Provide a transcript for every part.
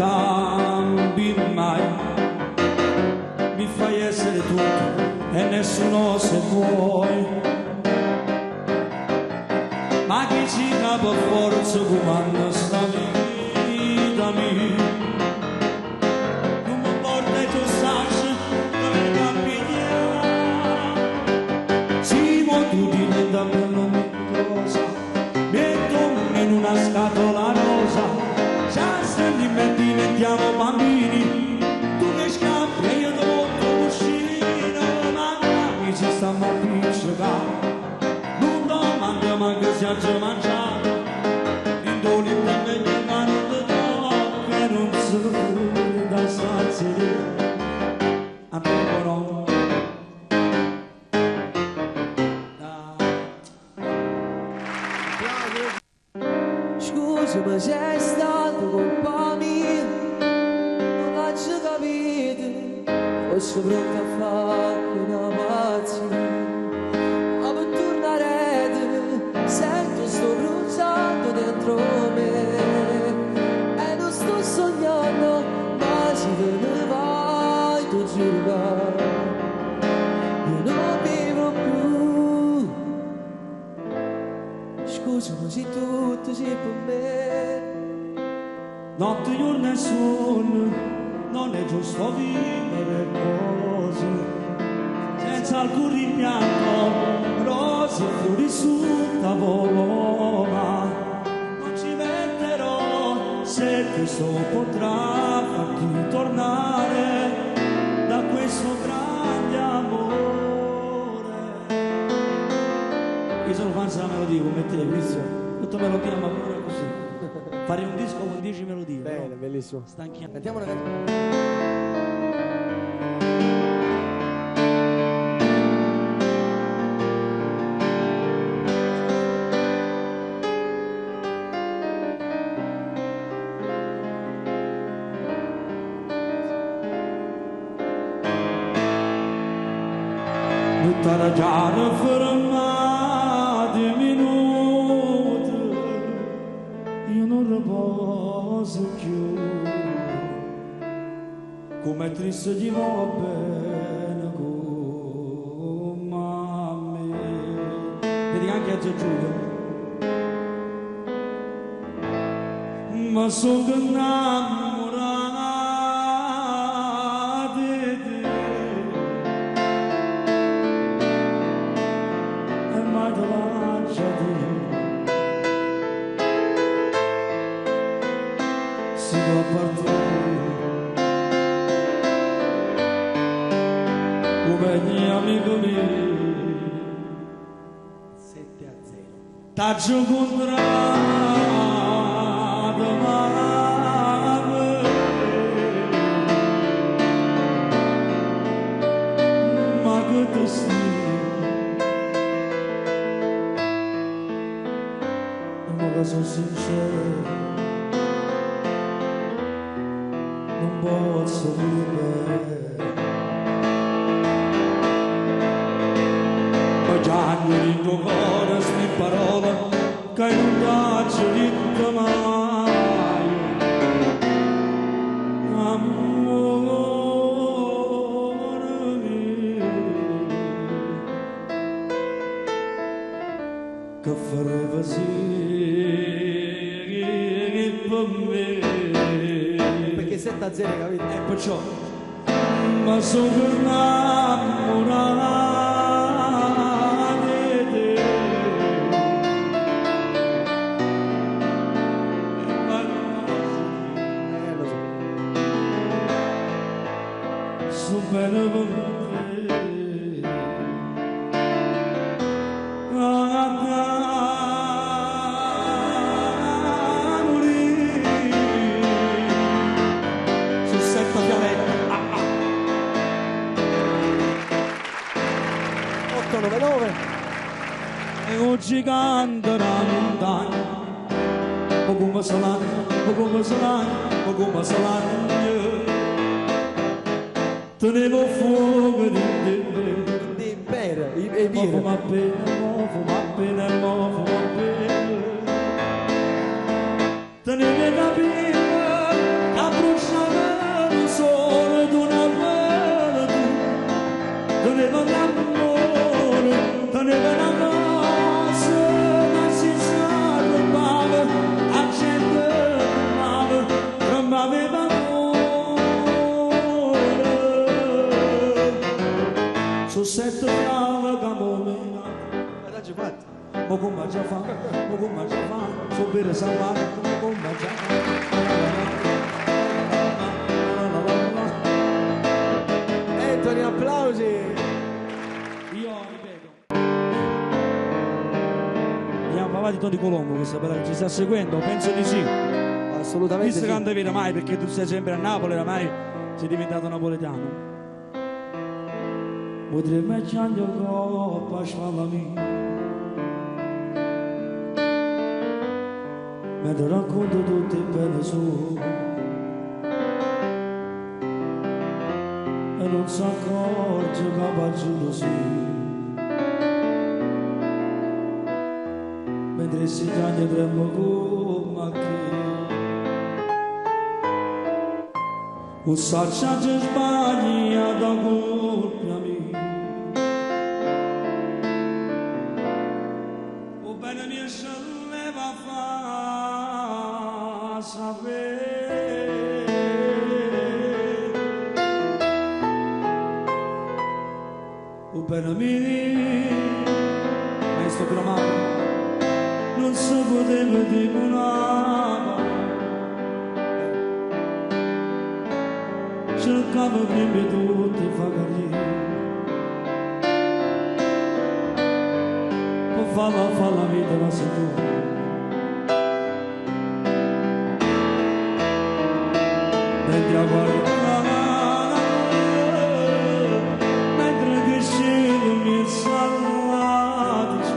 cambi mai, mi fai essere tutto e nessuno se vuoi, ma chi ci capa forza comanda sta vita mia, non mi porta i tuoi saggi dove cambiare, si mo tu diventa bello cosa, metto in una scatola rosa, già se diventiamo bambini, tu che scappi e io dopo uscire, ma mi ci stiamo a piccicare, non domanda manca se ha già mangiato, in doni da me che vanno da che non so da saziare, a me però. Scusa ma sei stato colpa mia, non l'hai capito, fosse pronto a fare una pazzia, ma per tornare sento sto bruciando dentro me, e non sto sognando, ma se te ne vai tu giuro, io non vivo più. Scusa ma se tutto sei per me, Notte, giorno e sonno, non è giusto vivere cose, senza alcun rimpianto, rose e fiori su tavola, non ci metterò se questo potrà farti tornare da questo grande amore. Io sono fan della melodia come te, visto? Tutta melodia ma pure così. Fare un disco con 10 melodie. Bene, no? bellissimo. Stanchiamo. Mettiamo una canzone. Buttare già fermati minuti, io non riposo più, come triste di va bene come a me. Vedi anche a Giulio, ma sono innamorato di te. Si può partire come gli amici miei 7-0. t'aggio incontrato ma che ti stimo, ma che sono sincero, non posso vivere. Ma già nel tuo cuore sti parole che non t'ho detto mai. Amore mio, che farebbe sì per me. 7-0, capito? E perciò, ma sono innamorato di te. Sono bene per te. E un gigante da montagna, o come salagna, o come salagna, o come salagna. Tenevo fuoco di pera, mo fuma bene, mo fuma bene, mo fuma bene. Tenevo capire, o come già fa, o come già fa, so bere salvare, o come già fa. Anthony, applausi! Io ripeto. Andiamo papà di Tony Colombo, questa bella ci sta seguendo, penso di sì. Assolutamente Visto sì. che non te vede mai perché tu sei sempre a Napoli, oramai sei diventato napoletano. Potrebbe chiamare il corpo a sfamami. Mentre racconto tutte le belle sue e non si accorge che va giù sì. Mentre si chiama trembo come che un sacciaggio sbaglia da colpa mia. O bene mi se leva fa sapere. O bene mi maestro Grammato non si poteva dire una. Cercavo prima tutti fa carriera. Poi fa la vita la sicura. Mentre a guardare, mentre crescevo mi salvati,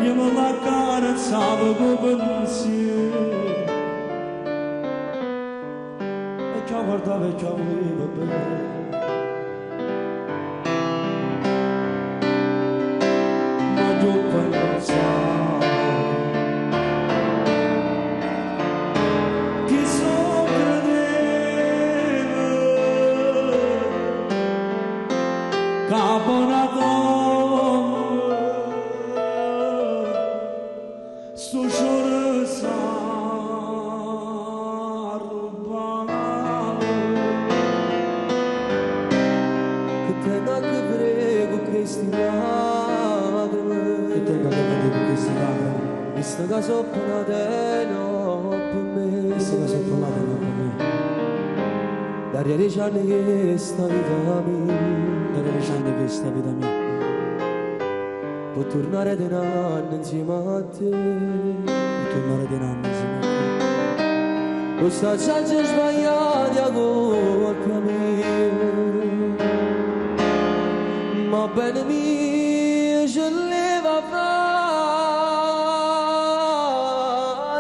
io me la carezzavo con pensiero. Ciao guardava e ciao voleva bene. Ma io pensavo chi so credeva capo una donna sto giorno sa Visto che soppone no per me, visto che sono parlato per me, da 10 anni che sta vita mia, da 10 anni che sta vita mia, può tornare di nanno insieme a te, e tornare di nanno insieme a te. lo stacciaggio sbagliato a colpa mia, ma bene mia ce leva fra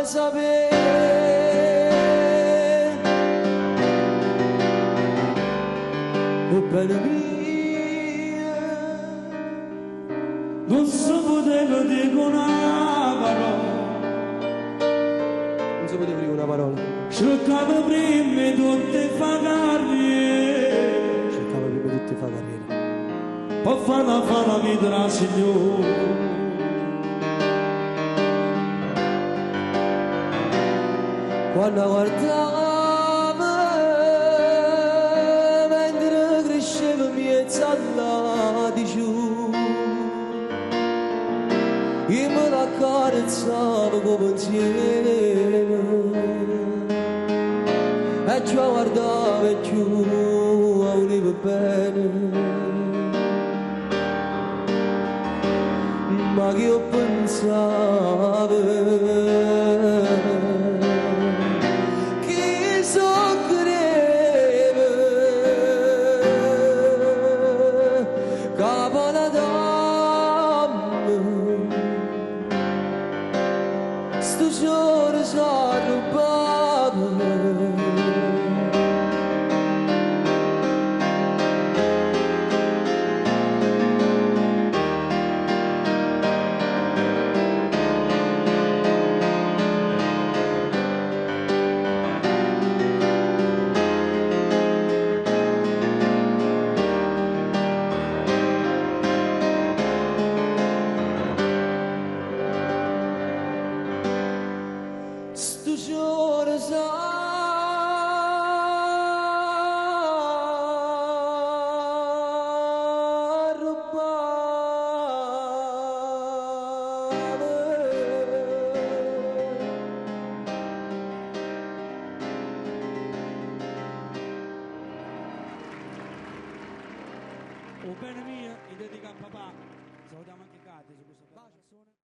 sapere. O bene mia Non si poteva dire una parola, non si poteva dire una parola, cercavo prima tutte fa carriera, cercava prima di tutti fa carriera, poi fa la vita la signora. quando guardava mentre cresceva miezza là di giù, io me la carezzavo con pensiero e ci guardava e più voleva bene, ma che io pensavo bene mia, in dedica a papà. Salutiamo anche Katia su questo.